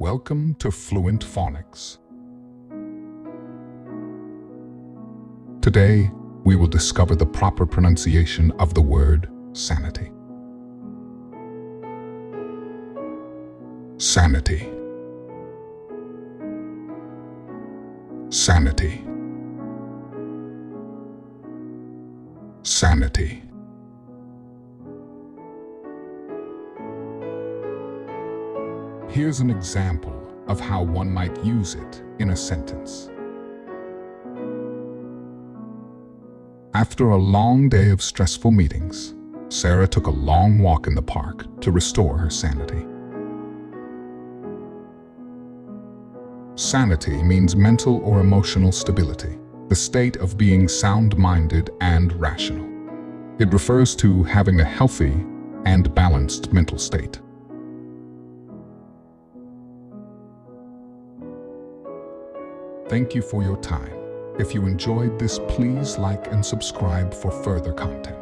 Welcome to Fluent Phonics. Today, we will discover the proper pronunciation of the word sanity. Sanity. Sanity. Sanity. Here's an example of how one might use it in a sentence. After a long day of stressful meetings, Sarah took a long walk in the park to restore her sanity. Sanity means mental or emotional stability, the state of being sound-minded and rational. It refers to having a healthy and balanced mental state. Thank you for your time. If you enjoyed this, please like and subscribe for further content.